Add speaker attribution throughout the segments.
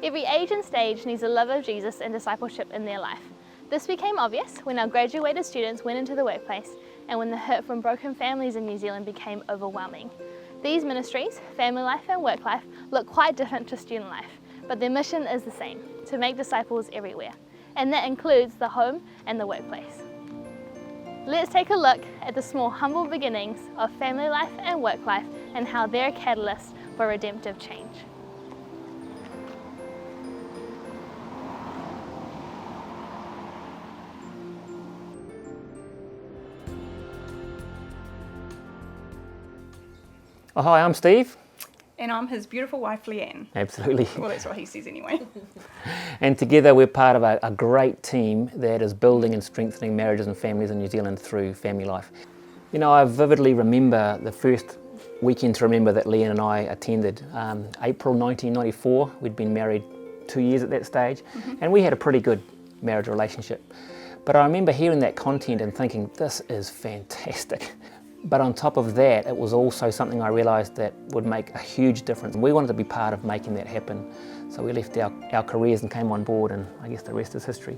Speaker 1: Every age and stage needs a love of Jesus and discipleship in their life. This became obvious when our graduated students went into the workplace and when the hurt from broken families in New Zealand became overwhelming. These ministries, family life and work life, look quite different to student life, but their mission is the same, to make disciples everywhere. And that includes the home and the workplace. Let's take a look at the small, humble beginnings of family life and work life and how they're a catalyst for redemptive change.
Speaker 2: Oh, hi, I'm Steve.
Speaker 3: And I'm his beautiful wife, Leanne.
Speaker 2: Absolutely.
Speaker 3: Well, that's what he says anyway.
Speaker 2: And together we're part of a great team that is building and strengthening marriages and families in New Zealand through family life. You know, I vividly remember the first weekend to remember that Leanne and I attended. April 1994, we'd been married 2 years at that stage, and we had a pretty good marriage relationship. But I remember hearing that content and thinking, this is fantastic. But on top of that, it was also something I realised that would make a huge difference. We wanted to be part of making that happen. So we left our careers and came on board, and I guess the rest is history.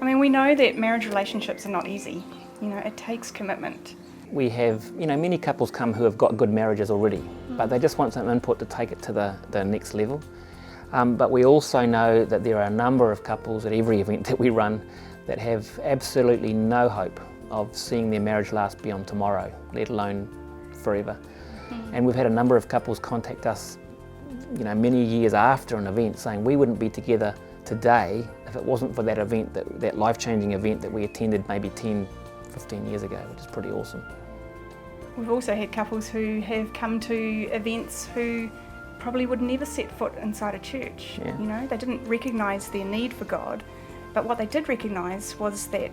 Speaker 3: I mean, we know that marriage relationships are not easy. You know, it takes commitment.
Speaker 2: We have, many couples come who have got good marriages already, but they just want some input to take it to the next level. But we also know that there are a number of couples at every event that we run that have absolutely no hope of seeing their marriage last beyond tomorrow, let alone forever. And we've had a number of couples contact us, many years after an event saying we wouldn't be together today if it wasn't for that event, that life-changing event that we attended maybe 10, 15 years ago, which is pretty awesome.
Speaker 3: We've also had couples who have come to events who probably would never set foot inside a church.
Speaker 2: Yeah.
Speaker 3: They didn't recognise their need for God. But what they did recognise was that,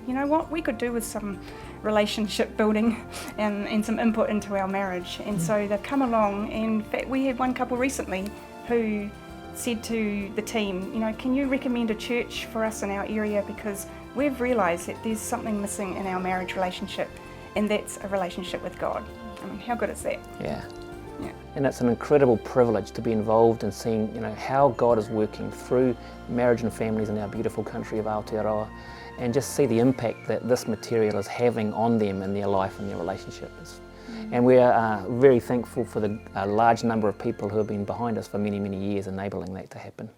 Speaker 3: we could do with some relationship building and some input into our marriage. And so they've come along, and in fact we had one couple recently who said to the team, can you recommend a church for us in our area, because we've realised that there's something missing in our marriage relationship, and that's a relationship with God. I mean, how good is that?
Speaker 2: Yeah. And it's an incredible privilege to be involved in seeing, how God is working through marriage and families in our beautiful country of Aotearoa, and just see the impact that this material is having on them in their life and their relationships. And we are very thankful for the large number of people who have been behind us for many, many years enabling that to happen.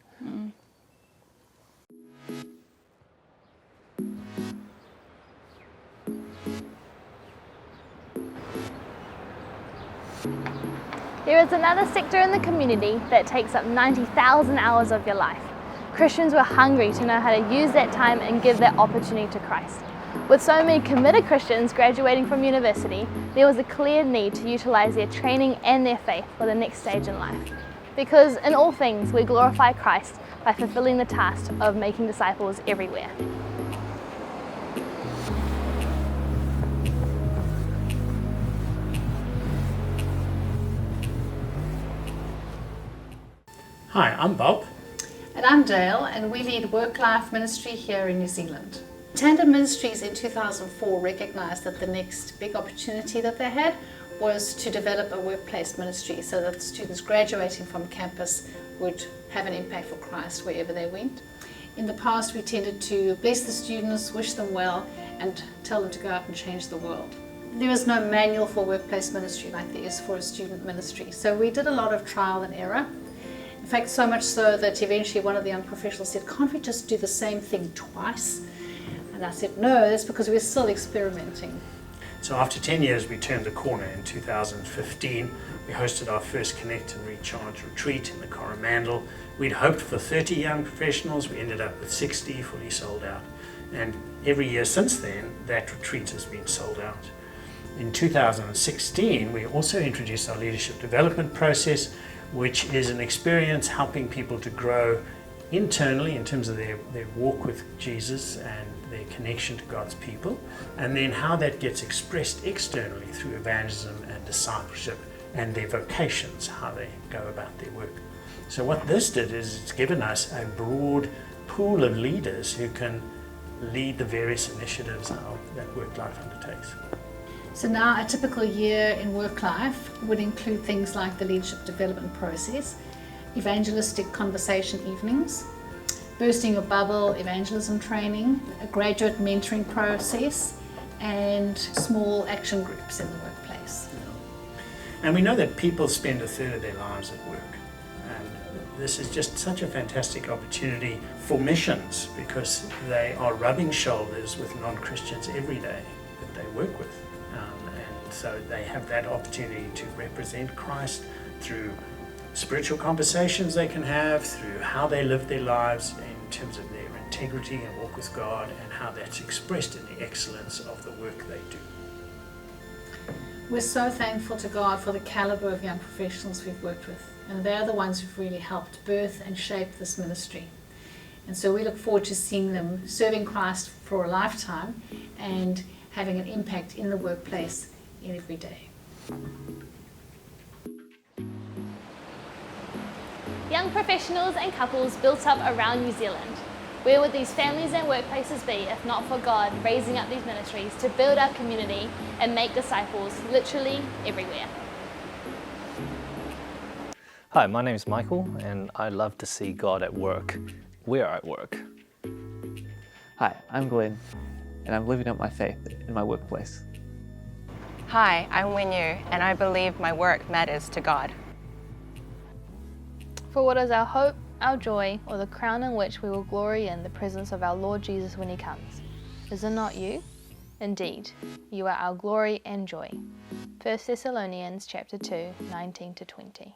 Speaker 1: There is another sector in the community that takes up 90,000 hours of your life. Christians were hungry to know how to use that time and give that opportunity to Christ. With so many committed Christians graduating from university, there was a clear need to utilise their training and their faith for the next stage in life. Because in all things, we glorify Christ by fulfilling the task of making disciples everywhere.
Speaker 4: Hi, I'm Bob.
Speaker 5: And I'm Dale, and we lead work-life ministry here in New Zealand. Tandem Ministries in 2004 recognised that the next big opportunity that they had was to develop a workplace ministry so that the students graduating from campus would have an impact for Christ wherever they went. In the past, we tended to bless the students, wish them well, and tell them to go out and change the world. There is no manual for workplace ministry like there is for a student ministry, so we did a lot of trial and error. In fact, so much so that eventually one of the young professionals said, can't we just do the same thing twice? And I said, no, that's because we're still experimenting.
Speaker 4: So after 10 years, we turned the corner. In 2015, we hosted our first Connect and Recharge retreat in the Coromandel. We'd hoped for 30 young professionals. We ended up with 60, fully sold out. And every year since then, that retreat has been sold out. In 2016, we also introduced our leadership development process, which is an experience helping people to grow internally in terms of their walk with Jesus and their connection to God's people, and then how that gets expressed externally through evangelism and discipleship and their vocations, how they go about their work. So what this did is it's given us a broad pool of leaders who can lead the various initiatives that Work Life undertakes.
Speaker 5: So now a typical year in work life would include things like the leadership development process. evangelistic conversation evenings, bursting your bubble evangelism training, a graduate mentoring process, and small action groups in the workplace.
Speaker 4: And we know that people spend a third of their lives at work. And this is just such a fantastic opportunity for missions, because they are rubbing shoulders with non-Christians every day that they work with. And so they have that opportunity to represent Christ through spiritual conversations they can have, through how they live their lives in terms of their integrity and walk with God, and how that's expressed in the excellence of the work they do.
Speaker 5: We're so thankful to God for the caliber of young professionals we've worked with, and they're the ones who've really helped birth and shape this ministry. And so we look forward to seeing them serving Christ for a lifetime and having an impact in the workplace every day.
Speaker 1: Young professionals and couples built up around New Zealand. Where would these families and workplaces be if not for God raising up these ministries to build our community and make disciples literally everywhere?
Speaker 6: Hi, my name is Michael, and I love to see God at work. We are at work.
Speaker 7: Hi, I'm Glenn, and I'm living up my faith in my workplace.
Speaker 8: Hi, I'm Winyu, and I believe my work matters to God.
Speaker 1: For what is our hope, our joy, or the crown in which we will glory in the presence of our Lord Jesus when he comes? Is it not you? Indeed, you are our glory and joy. 1 Thessalonians chapter 2, 19-20.